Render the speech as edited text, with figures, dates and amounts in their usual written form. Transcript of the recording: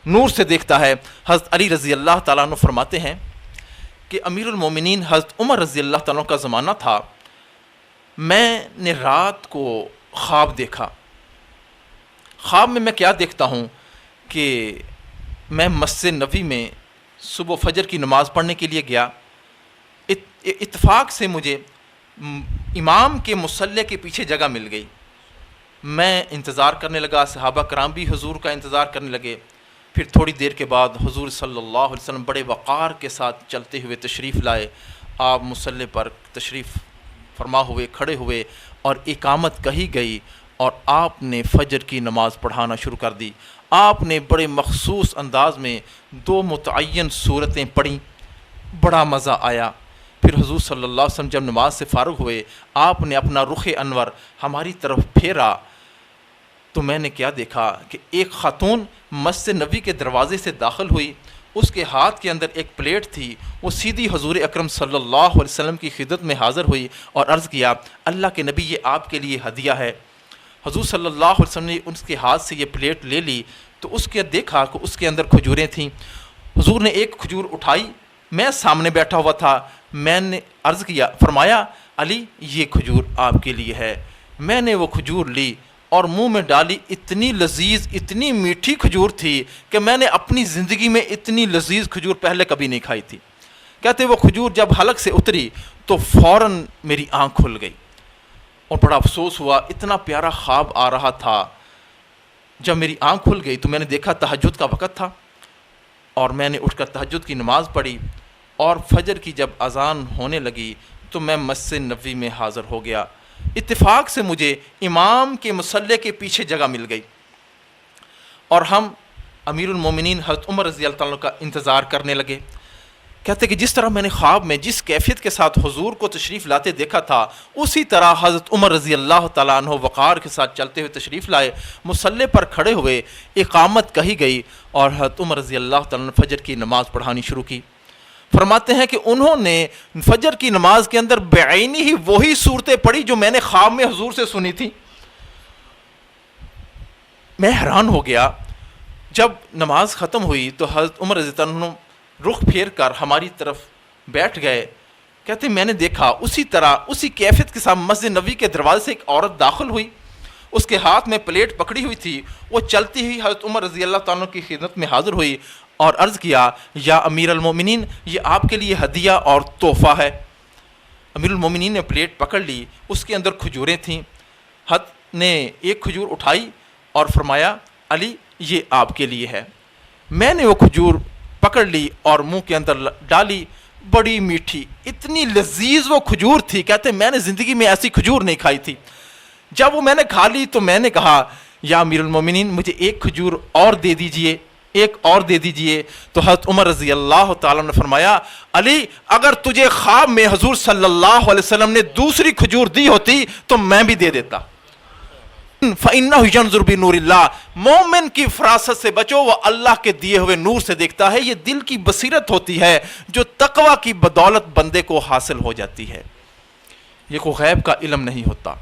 نور سے دیکھتا ہے۔ حضرت علی رضی اللہ تعالیٰ عنہ فرماتے ہیں کہ امیر المومنین حضرت عمر رضی اللہ تعالیٰ عنہ کا زمانہ تھا، میں نے رات کو خواب دیکھا۔ خواب میں کیا دیکھتا ہوں کہ میں مسجد نبوی میں صبح فجر کی نماز پڑھنے کے لیے گیا، اتفاق سے مجھے امام کے مصلی کے پیچھے جگہ مل گئی۔ میں انتظار کرنے لگا، صحابہ کرام بھی حضور کا انتظار کرنے لگے۔ پھر تھوڑی دیر کے بعد حضور صلی اللہ علیہ وسلم بڑے وقار کے ساتھ چلتے ہوئے تشریف لائے۔ آپ مصلی پر تشریف فرما ہوئے کھڑے ہوئے اور اقامت کہی گئی اور آپ نے فجر کی نماز پڑھانا شروع کر دی۔ آپ نے بڑے مخصوص انداز میں 2 متعین صورتیں پڑھیں، بڑا مزہ آیا۔ پھر حضور صلی اللہ علیہ وسلم جب نماز سے فارغ ہوئے، آپ نے اپنا رخ انور ہماری طرف پھیرا تو میں نے کیا دیکھا کہ ایک خاتون مسجد نبوی کے دروازے سے داخل ہوئی، اس کے ہاتھ کے اندر ایک پلیٹ تھی، وہ سیدھی حضور اکرم صلی اللہ علیہ وسلم کی خدمت میں حاضر ہوئی اور عرض کیا، اللہ کے نبی یہ آپ کے لیے ہدیہ ہے۔ حضور صلی اللہ علیہ وسلم نے اس کے ہاتھ سے یہ پلیٹ لے لی تو اس کے دیکھا کہ اس کے اندر کھجوریں تھیں۔ حضور نے ایک کھجور اٹھائی، میں سامنے بیٹھا ہوا تھا، میں نے عرض کیا، فرمایا علی یہ کھجور آپ کے لیے ہے۔ میں نے وہ کھجور لی اور منہ میں ڈالی، اتنی لذیذ اتنی میٹھی کھجور تھی کہ میں نے اپنی زندگی میں اتنی لذیذ کھجور پہلے کبھی نہیں کھائی تھی۔ کہتے وہ کھجور جب حلق سے اتری تو فوراً میری آنکھ کھل گئی اور بڑا افسوس ہوا، اتنا پیارا خواب آ رہا تھا۔ جب میری آنکھ کھل گئی تو میں نے دیکھا تہجد کا وقت تھا اور میں نے اٹھ کر تہجد کی نماز پڑھی اور فجر کی جب اذان ہونے لگی تو میں مسجد نبوی میں حاضر ہو گیا۔ اتفاق سے مجھے امام کے مصلی کے پیچھے جگہ مل گئی اور ہم امیر المومنین حضرت عمر رضی اللہ عنہ کا انتظار کرنے لگے۔ کہتے کہ جس طرح میں نے خواب میں جس کیفیت کے ساتھ حضور کو تشریف لاتے دیکھا تھا، اسی طرح حضرت عمر رضی اللہ تعالیٰ عنہ وقار کے ساتھ چلتے ہوئے تشریف لائے، مصلی پر کھڑے ہوئے، اقامت کہی گئی اور حضرت عمر رضی اللہ تعالیٰ عنہ فجر کی نماز پڑھانی شروع کی۔ فرماتے ہیں کہ انہوں نے فجر کی نماز کے اندر بعینی ہی وہی صورتیں پڑھی جو میں نے خواب میں حضور سے سنی تھی۔ میں حیران ہو گیا۔ جب نماز ختم ہوئی تو حضرت عمر رضی اللہ عنہ رخ پھیر کر ہماری طرف بیٹھ گئے۔ کہتے میں نے دیکھا اسی طرح اسی کیفیت کے ساتھ مسجد نبوی کے دروازے سے ایک عورت داخل ہوئی، اس کے ہاتھ میں پلیٹ پکڑی ہوئی تھی، وہ چلتی ہوئی حضرت عمر رضی اللہ تعالیٰ عنہ کی خدمت میں حاضر ہوئی اور عرض کیا، یا امیر المومنین یہ آپ کے لیے ہدیہ اور تحفہ ہے۔ امیر المومنین نے پلیٹ پکڑ لی، اس کے اندر کھجوریں تھیں۔ حضرت نے ایک کھجور اٹھائی اور فرمایا، علی یہ آپ کے لیے ہے۔ میں نے وہ کھجور پکڑ لی اور منہ کے اندر ڈالی، بڑی میٹھی اتنی لذیذ وہ کھجور تھی، کہتے میں نے زندگی میں ایسی کھجور نہیں کھائی تھی۔ جب وہ میں نے کھا لی تو میں نے کہا، یا امیر المومنین مجھے ایک کھجور اور دے دیجئے، ایک اور دے دیجئے۔ تو حضرت عمر رضی اللہ تعالیٰ نے فرمایا، علی اگر تجھے خواب میں حضور صلی اللہ علیہ وسلم نے دوسری کھجور دی ہوتی تو میں بھی دے دیتا۔ فَإِنَّهُ يَنْظُرُ بِنُورِ اللَّهِ، مومن کی فراست سے بچو، وہ اللہ کے دیے ہوئے نور سے دیکھتا ہے۔ یہ دل کی بصیرت ہوتی ہے جو تقوی کی بدولت بندے کو حاصل ہو جاتی ہے، یہ کوئی غیب کا علم نہیں ہوتا۔